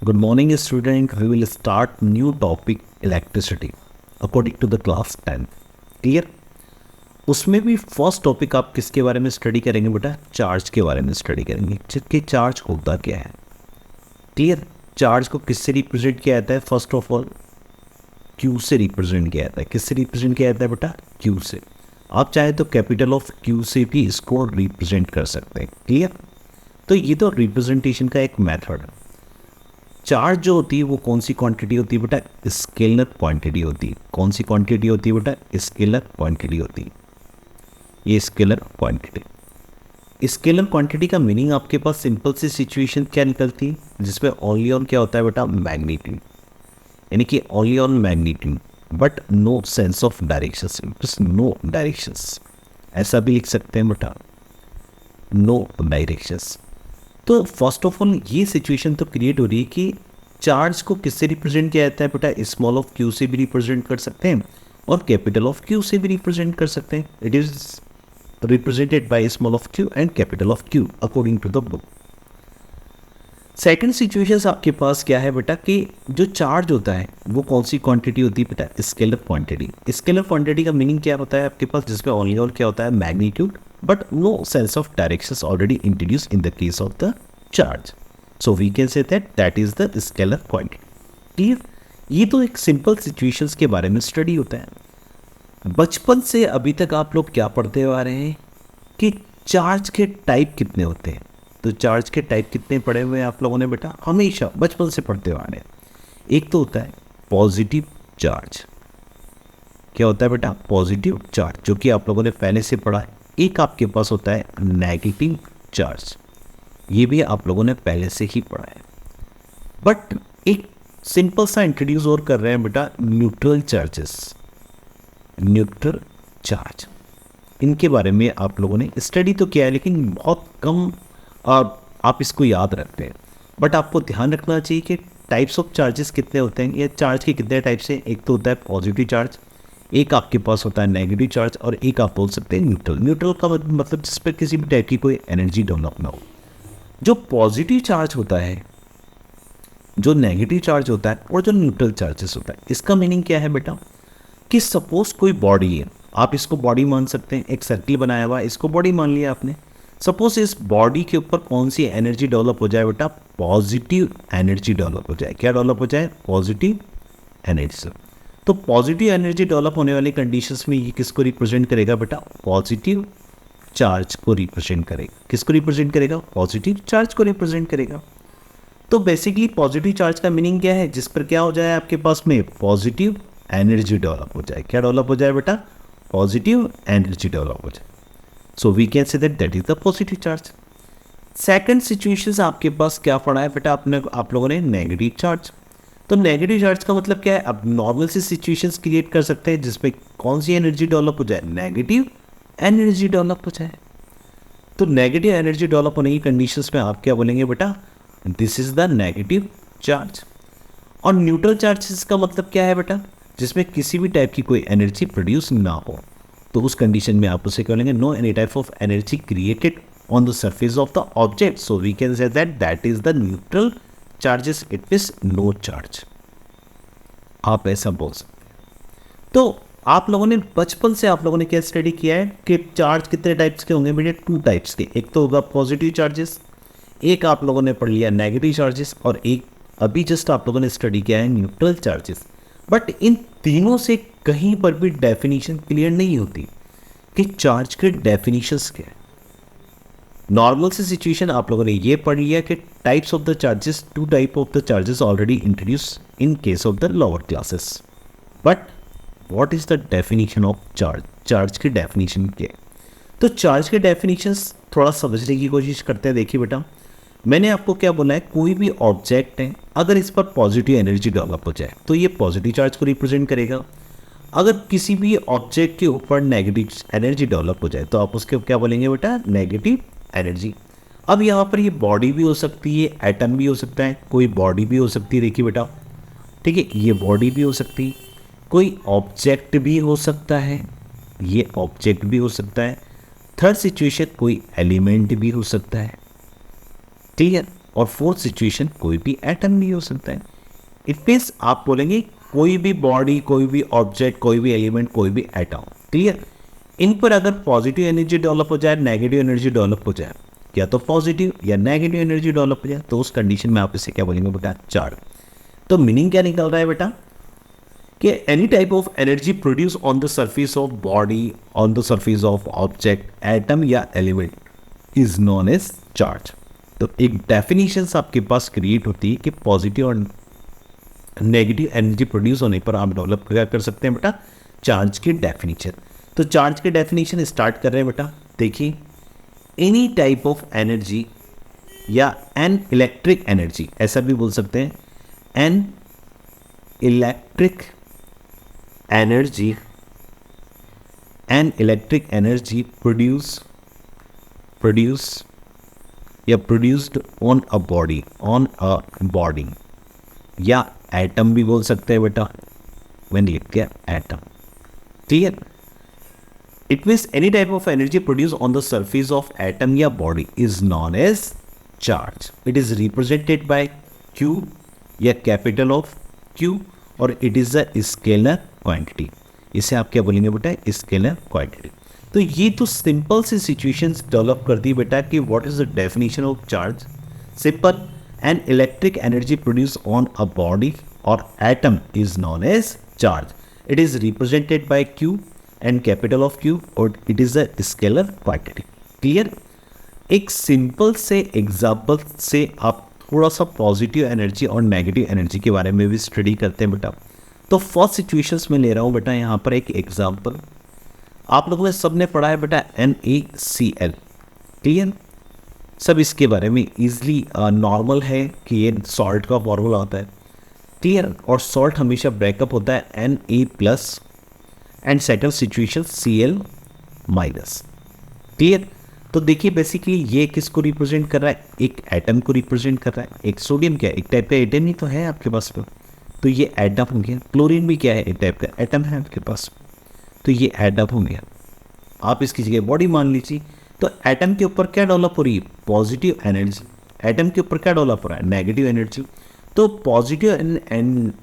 Good morning, student. We will start new topic electricity according to the class 10. Clear? उसमें भी first topic आप किसके बारे में स्टडी करेंगे बेटा? चार्ज के बारे में स्टडी करेंगे कि चार्ज होता क्या है. क्लियर? चार्ज को किससे रिप्रेजेंट किया जाता है? फर्स्ट ऑफ ऑल क्यू से रिप्रेजेंट किया जाता है. किससे रिप्रेजेंट किया जाता है बेटा? क्यू से. आप चाहे तो कैपिटल ऑफ क्यू से भी इसको रिप्रेजेंट कर सकते हैं. क्लियर? तो ये तो रिप्रेजेंटेशन का एक मेथड है. चार्ज जो होती है वो कौन सी क्वांटिटी होती है बेटा? स्केलर क्वांटिटी होती है. कौन सी क्वांटिटी होती है बेटा? स्केलर क्वांटिटी होती है. ये स्केलर क्वांटिटी. स्केलर क्वांटिटी का मीनिंग आपके पास सिंपल सी सिचुएशन क्या निकलती है जिसमें ओनली ऑन क्या होता है बेटा? मैग्नीट्यूड. यानी कि only on magnitude but no sense of directions. No directions ऐसा भी लिख सकते हैं बेटा. No directions. तो फर्स्ट ऑफ ऑल ये सिचुएशन तो क्रिएट हो रही है कि चार्ज को किससे रिप्रेजेंट किया जाता है बेटा? स्मॉल ऑफ क्यू से भी रिप्रेजेंट कर सकते हैं और कैपिटल ऑफ क्यू से भी रिप्रेजेंट कर सकते हैं. It is represented by small of Q and capital of Q according to the book. Second situation आपके पास क्या है बेटा कि जो चार्ज होता है वो कौन सी क्वांटिटी होती है बेटा? Scalar quantity. स्केलर क्वांटिटी का मीनिंग क्या होता है आपके पास? जिसमें ओनली और क्या होता है? Magnitude but no sense of directions already introduced in the case of the charge. So we can say that is the scalar quantity. Clear? ये तो एक सिंपल सिचुएशंस के बारे में स्टडी होता है. बचपन से अभी तक आप लोग क्या पढ़ते आ रहे हैं कि चार्ज के टाइप कितने होते हैं. तो चार्ज के टाइप कितने पढ़े हुए हैं आप लोगों ने बेटा? हमेशा बचपन से पढ़ते आ रहे हैं. एक तो होता है पॉजिटिव चार्ज. क्या होता है बेटा? पॉजिटिव चार्ज, जो कि आप लोगों ने पहले से पढ़ा है. एक आपके पास होता है नेगेटिव चार्ज. ये भी आप लोगों ने पहले से ही पढ़ा है. बट एक सिंपल सा इंट्रोड्यूस और कर रहे हैं बेटा, न्यूट्रल चार्जेस. न्यूट्रल चार्ज, इनके बारे में आप लोगों ने स्टडी तो किया है लेकिन बहुत कम आप इसको याद रखते हैं. बट आपको ध्यान रखना चाहिए कि टाइप्स ऑफ चार्जेस कितने होते हैं या चार्ज के कितने टाइप्स हैं. एक तो होता है पॉजिटिव चार्ज, एक आपके पास होता है नेगेटिव चार्ज और एक आप बोल सकते हैं न्यूट्रल. न्यूट्रल का मतलब जिस पर किसी भी टाइप की कोई एनर्जी डेवलप ना हो. जो पॉजिटिव चार्ज होता है, जो नेगेटिव चार्ज होता है और जो न्यूट्रल चार्जेस होता है, इसका मीनिंग क्या है बेटा कि सपोज कोई बॉडी है, आप इसको बॉडी मान सकते हैं. एक सर्किल बनाया हुआ है, इसको बॉडी मान लिया आपने. सपोज इस बॉडी के ऊपर कौन सी एनर्जी डेवलप हो जाए बेटा? पॉजिटिव एनर्जी डेवलप हो जाए. क्या डेवलप हो जाए? Positive energy. तो पॉजिटिव एनर्जी डेवलप होने वाली कंडीशंस में ये किसको रिप्रेजेंट करेगा बेटा? पॉजिटिव चार्ज को रिप्रेजेंट करेगा. किसको रिप्रेजेंट करेगा? पॉजिटिव चार्ज को रिप्रेजेंट करेगा. तो बेसिकली पॉजिटिव चार्ज का मीनिंग क्या है? जिस पर क्या हो जाए आपके पास में? पॉजिटिव एनर्जी डेवलप हो जाए. क्या डेवलप हो जाए बेटा? पॉजिटिव एनर्जी डेवलप हो जाए. So we can say that is the positive charge. Second situation आपके पास क्या पड़ा है बेटा? आप लोगों ने नेगेटिव चार्ज. तो नेगेटिव चार्ज का मतलब क्या है? अब नॉर्मल सी सिचुएशंस क्रिएट कर सकते हैं जिसमें कौन सी एनर्जी डेवलप हो जाए? नेगेटिव एनर्जी डेवलप हो जाए. तो नेगेटिव एनर्जी डेवलप होने की कंडीशंस में आप क्या बोलेंगे बेटा? This is the negative charge. और न्यूट्रल चार्जेस का मतलब क्या है बेटा? जिसमें किसी भी टाइप की कोई एनर्जी प्रोड्यूस ना हो. तो उस कंडीशन में आप उसे क्या बोलेंगे? No any type of energy created on the surface of the object. So we can say that is the neutral charges. It is no charge. आप ऐसा बोल सकते हैं. तो आप लोगों ने बचपन से आप लोगों ने क्या स्टडी किया है कि चार्ज कितने टाइप्स के होंगे बेटे? 2 टाइप्स के. एक तो होगा पॉजिटिव चार्जेस, एक आप लोगों ने पढ़ लिया नेगेटिव चार्जेस, और एक अभी जस्ट आप लोगों ने स्टडी किया है न्यूट्रल चार्जेस. बट इन तीनों से कहीं पर भी डेफिनेशन क्लियर नहीं होती कि चार्ज के डेफिनेशंस क्या है. नॉर्मल से सिचुएशन आप लोगों ने ये पढ़ लिया कि types of the charges, 2 type of the charges already introduce in case of the lower classes. But what is the definition of charge? Charge की डेफिनेशन क्या है? तो चार्ज के डेफिनेशंस थोड़ा समझने की कोशिश करते हैं. देखिए बेटा, मैंने आपको क्या बोला है? कोई भी ऑब्जेक्ट है, अगर इस पर पॉजिटिव एनर्जी डेवलप हो जाए तो ये पॉजिटिव चार्ज को रिप्रेजेंट करेगा. अगर किसी भी ऑब्जेक्ट के ऊपर नेगेटिव एनर्जी डेवलप हो जाए तो आप उसके क्या बोलेंगे बेटा? Negative energy. अब यहाँ पर ये बॉडी भी हो सकती है, एटम भी हो सकता है, कोई बॉडी भी हो सकती है. देखिए बेटा, ठीक है, ये बॉडी भी हो सकती है, कोई ऑब्जेक्ट भी हो सकता है, ये ऑब्जेक्ट भी हो सकता है. थर्ड सिचुएशन, कोई एलिमेंट भी हो सकता है. ठीक है, और फोर्थ सिचुएशन कोई भी एटम भी हो सकता है। इट मीन्स आप बोलेंगे कोई भी बॉडी, कोई भी ऑब्जेक्ट, कोई भी एलिमेंट, कोई भी एटम। क्लियर? इन पर अगर पॉजिटिव एनर्जी डेवलप हो जाए, नेगेटिव एनर्जी डेवलप हो जाए, या तो पॉजिटिव या नेगेटिव एनर्जी डेवलप हो जाए, तो उस कंडीशन में आप इसे क्या बोलेंगे बेटा? चार्ज। तो मीनिंग क्या निकल रहा है बेटा कि any type of energy produce on the surface of body, on the surface of object, atom या element is known as charge. तो एक डेफिनेशन आपके पास क्रिएट होती है कि पॉजिटिव और नेगेटिव एनर्जी प्रोड्यूस होने पर आप डेवलप क्या कर सकते हैं बेटा? चार्ज की डेफिनेशन। तो चार्ज की डेफिनेशन स्टार्ट कर रहे हैं बेटा। देखिए, एनी टाइप ऑफ एनर्जी या एन इलेक्ट्रिक एनर्जी, ऐसा भी बोल सकते हैं, an electric energy, an electric energy produce या प्रोड्यूस्ड ऑन अ बॉडी, या एटम भी बोल सकते हैं बेटा, व्हेन लिख के atom. Clear? It means any type of energy produce on the surface of atom या body is known as charge. It is represented by Q या कैपिटल ऑफ Q, और it is a scalar quantity. इसे आप क्या बोलेंगे बेटा? Scalar quantity. तो ये तो सिंपल सी सिचुएशंस डेवलप कर दी बेटा कि what is the definition of charge. Simple, an electric energy produce on a body और atom is known as charge. It is represented by Q and capital of Q, और it is a scalar quantity. Clear? एक simple से example से आप थोड़ा सा positive energy और negative energy के बारे में भी स्टडी करते हैं बेटा। तो फर्स्ट सिचुएशंस में ले रहा हूँ बेटा यहाँ पर एक एग्जाम्पल। आप लोगों ने सबने पढ़ा है बेटा NaCl। क्लियर? सब इसके बारे में ईजिली नॉर्मल है कि ये सॉल्ट का फॉर्मूला होता है। क्लियर? और सॉल्ट हमेशा ब्रेकअप होता है Na+ and second situation Cl-। Clear? तो देखिए बेसिकली ये किसको रिप्रेजेंट कर रहा है? एक एटम को रिप्रेजेंट कर रहा है। एक सोडियम क्या है? एक टाइप का एटम ही तो है आपके पास में, तो ये एटम हो गया। क्लोरीन भी क्या है? एक टाइप का एटम है आपके पास, तो ये एटम हो गया। आप इसकी जगह बॉडी मान लीजिए। तो एटम के ऊपर क्या डेवलप हो रही है? Positive energy. एटम के ऊपर क्या डेवलप हो रहा है? Negative energy. तो positive and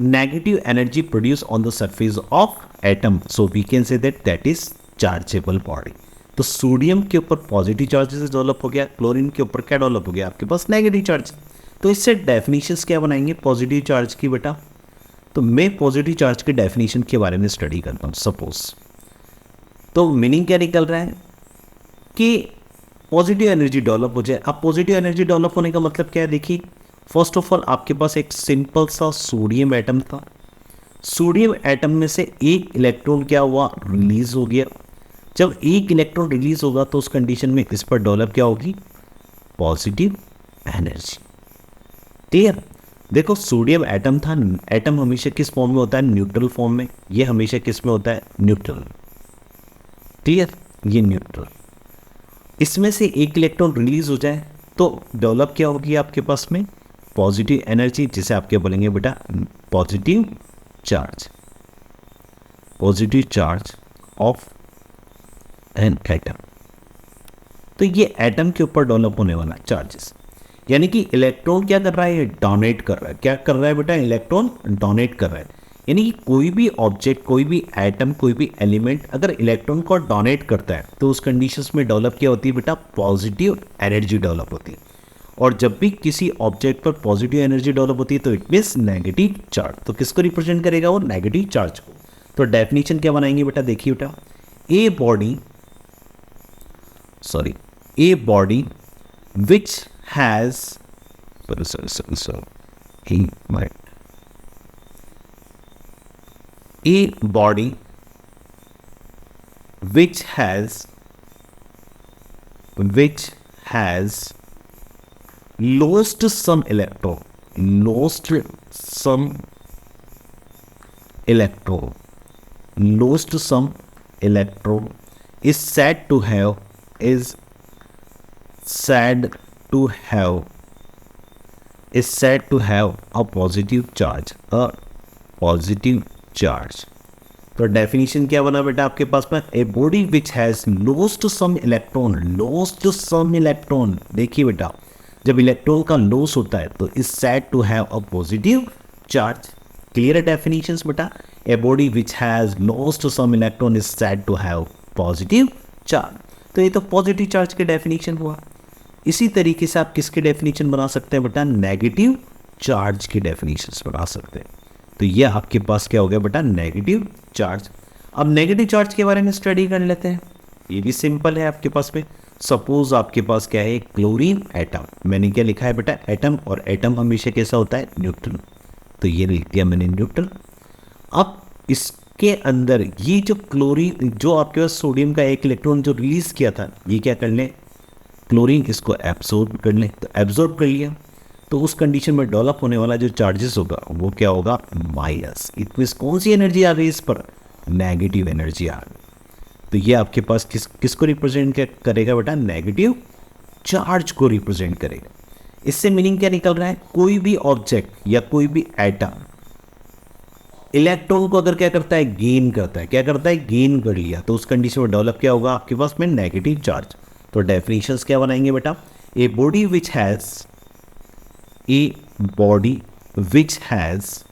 negative energy produced on the surface of atom, so we can say that is chargeable body। तो सोडियम के ऊपर पॉजिटिव चार्जेस डेवलप हो गया, क्लोरीन के ऊपर क्या डेवलप हो गया? आपके पास नेगेटिव चार्ज। तो इससे डेफिनेशंस क्या बनाएंगे पॉजिटिव चार्ज की बेटा? तो मैं पॉजिटिव चार्ज के डेफिनेशन के बारे में स्टडी करता हूँ सपोज। तो मीनिंग क्या निकल रहा है कि पॉजिटिव एनर्जी डेवलप हो जाए। अब पॉजिटिव एनर्जी डेवलप होने का मतलब क्या है? देखिए, फर्स्ट ऑफ ऑल आपके पास एक सिंपल सा सोडियम एटम था। सोडियम एटम में से एक इलेक्ट्रॉन क्या हुआ? रिलीज हो गया। जब एक इलेक्ट्रॉन रिलीज होगा तो उस कंडीशन में इस पर डेवलप क्या होगी? Positive energy. क्लियर? देखो, सोडियम एटम था। एटम हमेशा किस फॉर्म में होता है? न्यूट्रल फॉर्म में। ये हमेशा किस में होता है? न्यूट्रल। क्लियर? ये न्यूट्रल। इसमें से एक इलेक्ट्रॉन रिलीज हो जाए तो डेवलप क्या होगी आपके पास में? पॉजिटिव एनर्जी, जिसे आप क्या बोलेंगे बेटा? Positive charge. Positive charge of an atom. तो ये एटम के ऊपर डेवलप होने वाला चार्जेस, यानी कि इलेक्ट्रॉन क्या कर रहा है? डोनेट कर रहा है। क्या कर रहा है बेटा? इलेक्ट्रॉन डोनेट कर रहा है। यानी कि कोई भी ऑब्जेक्ट, कोई भी एटम, कोई भी एलिमेंट अगर इलेक्ट्रॉन को डोनेट करता है तो उस कंडीशंस में डेवलप क्या होती है बेटा? पॉजिटिव एनर्जी डेवलप होती है। और जब भी किसी ऑब्जेक्ट पर पॉजिटिव एनर्जी डेवलप होती है तो इट मीन्स नेगेटिव चार्ज। तो किसको रिप्रेजेंट करेगा वो? नेगेटिव चार्ज को। तो डेफिनेशन क्या बनाएंगे बेटा? देखिए बेटा, a body which has a body which has lost some electron is said to have a positive charge। तो डेफिनेशन क्या बना बेटा आपके पास में? ए body which has lost some electron। देखिए बेटा, जब इलेक्ट्रॉन का लॉस होता है तो is said to have a positive charge. Clear definitions बेटा, a body which has lost some electron is said to have positive charge. तो ये तो पॉजिटिव चार्ज के डेफिनेशन हुआ। इसी तरीके से आप किसके डेफिनेशन बना सकते हैं बेटा, नेगेटिव चार्ज की डेफिनेशंस बना सकते हैं। तो ये आपके पास क्या हो गया बेटा, नेगेटिव चार्ज। अब नेगेटिव चार्ज के बारे में स्टडी कर लेते हैं। ये भी सिंपल है आपके पास में। सपोज आपके पास क्या है, क्लोरीन एटम। मैंने क्या लिखा है बेटा, एटम, और एटम हमेशा कैसा होता है, न्यूट्रल। तो ये लिख दिया मैंने न्यूट्रल। अब इसके अंदर ये जो क्लोरीन, जो आपके पास सोडियम का एक इलेक्ट्रॉन जो रिलीज किया था, ये क्या कर लें, क्लोरीन इसको एब्जॉर्ब कर लें। तो एब्जॉर्ब कर लिया, तो उस कंडीशन में डेवलप होने वाला जो चार्जेस होगा वो क्या होगा, माइनस। इट मीन्स कौन सी एनर्जी आ गई इस पर, नेगेटिव एनर्जी आ गई। तो ये आपके पास किसको रिप्रेजेंट करेगा बेटा, नेगेटिव चार्ज को रिप्रेजेंट करेगा। इससे मीनिंग क्या निकल रहा है, कोई भी ऑब्जेक्ट या कोई भी एटम इलेक्ट्रॉन को अगर क्या करता है, गेन करता है, क्या करता है, गेन कर लिया, तो उस कंडीशन में डेवलप क्या होगा आपके पास में, नेगेटिव चार्ज। तो डेफिनेशंस क्या बनाएंगे बेटा, a body which has, A body which has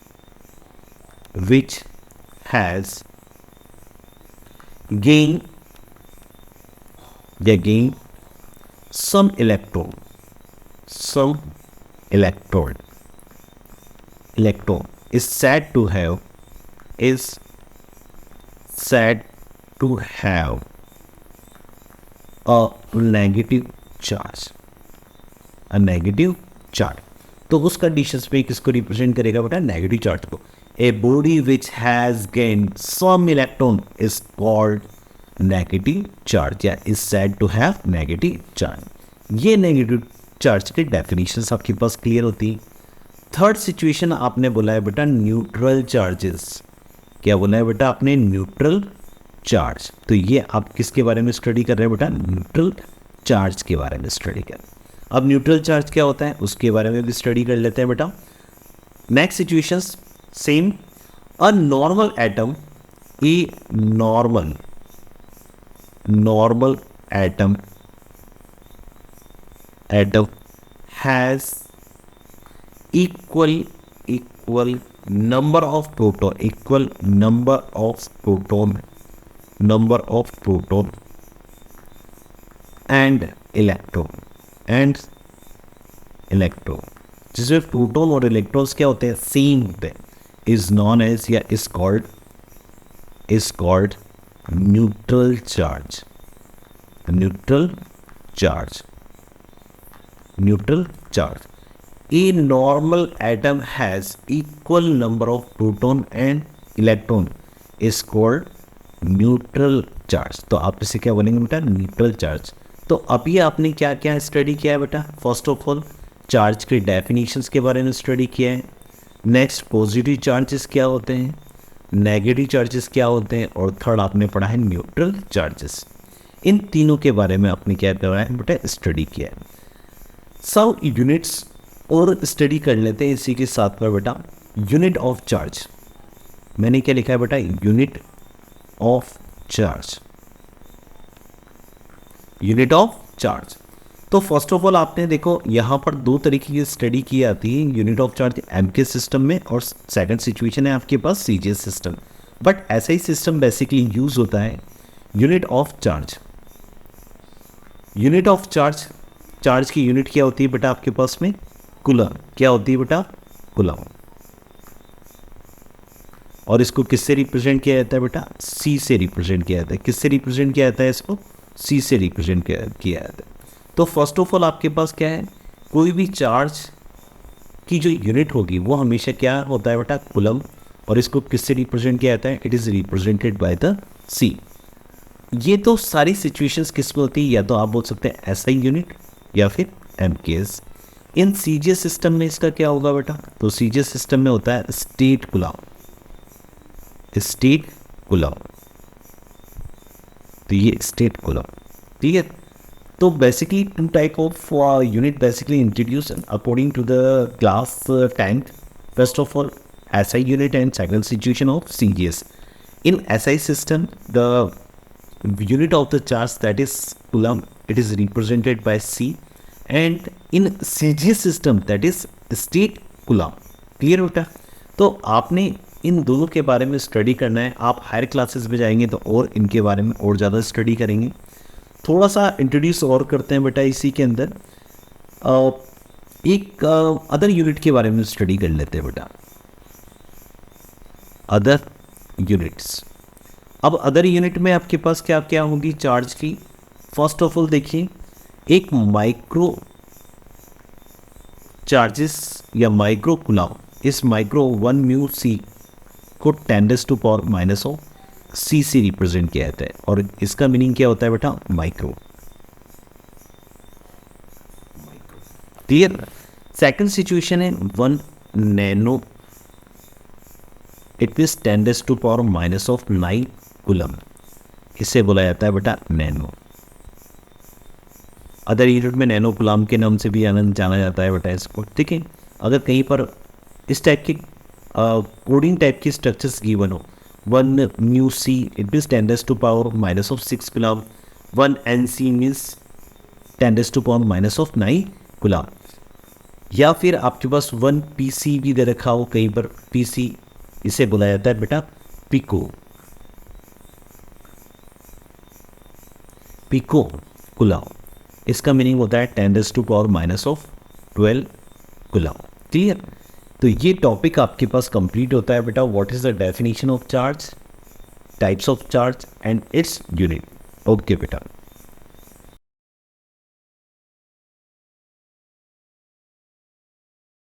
gain some electron is said to have a negative charge। तो उस कंडीशंस पे किसको रिप्रेजेंट करेगा बेटा, नेगेटिव चार्ज को। A body which has gained some electron is called negative charge, या is said to have negative charge. ये negative charge की डेफिनेशंस आपके पास क्लियर होती है। थर्ड सिचुएशन आपने बोला है बेटा, न्यूट्रल चार्जेस। क्या बोला है बेटा आपने, न्यूट्रल चार्ज। तो ये आप किसके बारे में स्टडी कर रहे हैं बेटा, न्यूट्रल चार्ज के बारे में स्टडी कर। अब न्यूट्रल चार्ज क्या होता है उसके बारे में भी स्टडी कर लेते हैं बेटा। Next situations same, a normal atom, a normal atom has equal number of proton and electron, जिसमें प्रोटॉन और इलेक्ट्रॉन्स क्या होते हैं, सेम होते हैं, इज नॉन एज या is called neutral charge. A normal atom has equal number of proton and electron is called neutral charge। तो आप इसे क्या बोलेंगे बेटा, न्यूट्रल चार्ज। तो अभी आपने क्या क्या स्टडी किया है बेटा, फर्स्ट ऑफ ऑल चार्ज के डेफिनेशंस के बारे में स्टडी किया है। नेक्स्ट पॉजिटिव चार्जेस क्या होते हैं, नेगेटिव चार्जेस क्या होते हैं, और थर्ड आपने पढ़ा है न्यूट्रल चार्जेस। इन तीनों के बारे में आपने क्या करा है बेटा, स्टडी किया है। सब यूनिट्स और स्टडी कर लेते हैं इसी के साथ में बेटा। यूनिट ऑफ चार्ज, मैंने क्या लिखा है बेटा, यूनिट ऑफ चार्ज। तो फर्स्ट ऑफ ऑल आपने देखो यहाँ पर दो तरीके की स्टडी की जाती है unit of charge, MK system में, और सेकंड सिचुएशन है आपके पास सीजीएस सिस्टम। बट ऐसा ही सिस्टम बेसिकली यूज होता है unit of charge. Unit of charge की यूनिट क्या होती है बेटा आपके पास में, कूलम। क्या होती है बेटा, कूलम। और इसको किससे रिप्रेजेंट किया जाता है बेटा, सी से रिप्रेजेंट किया जाता है। किससे रिप्रेजेंट किया जाता है इसको, सी से रिप्रेजेंट किया जाता है। तो फर्स्ट ऑफ ऑल आपके पास क्या है, कोई भी चार्ज की जो यूनिट होगी वो हमेशा क्या होता है बेटा, कूलम। और इसको किससे रिप्रेजेंट किया जाता है, it is represented by the C. ये तो सारी सिचुएशंस किस में होती है, या तो आप बोल सकते हैं एसआई यूनिट या फिर एमकेएस। इन सीजीएस सिस्टम में इसका क्या होगा बेटा, तो सीजीएस सिस्टम में होता है स्टेट कूलम। तो ये स्टेट कूलम, ठीक है। तो basically two type of unit basically introduce according to the class 10th। First of all SI unit and second situation of CGS. In SI system the unit of the charge, that is coulomb, it is represented by C, and in CG system that is state coulomb. Clear बेटा? तो आपने इन दोनों के बारे में study करना है। आप हायर क्लासेस में जाएंगे तो और इनके बारे में और ज़्यादा स्टडी करेंगे। थोड़ा सा इंट्रोड्यूस और करते हैं बेटा इसी के अंदर। एक अदर यूनिट के बारे में स्टडी कर लेते हैं बेटा, अदर यूनिट्स। अब अदर यूनिट में आपके पास क्या क्या होगी चार्ज की? फर्स्ट ऑफ ऑल देखिए, एक माइक्रो चार्जेस या माइक्रो कूलम, इस माइक्रो 1 म्यू सी को 10⁻⁻⁻ सी से रिप्रेजेंट किया जाता है। और इसका मीनिंग क्या होता है बेटा? माइक्रो। क्लियर? सेकंड सिचुएशन है 1 नैनो, इट मीन्स 10⁻⁹ कूलम, इसे बोला जाता है बेटा नैनो। अदर यूनिट में नैनो कूलम के नाम से भी जाना जाता है बेटा इसको। ठीक है, अगर कहीं पर इस टाइप की कोडिंग टाइप की स्ट्रक्चर्स गिवन हो, 1 mu C it means 10⁻⁻6 coulomb, 1 N C means 10⁻⁹ coulomb, या फिर आपके पास 1 पी सी भी दे रखा हो कहीं पर, पी सी, इसे बोला जाता है बेटा पिको, पिको कूलम। इसका मीनिंग होता है 10⁻⁻12 कूलम। क्लियर? तो ये टॉपिक आपके पास कंप्लीट होता है बेटा। What is the definition of charge, types of charge and its unit. Okay बेटा।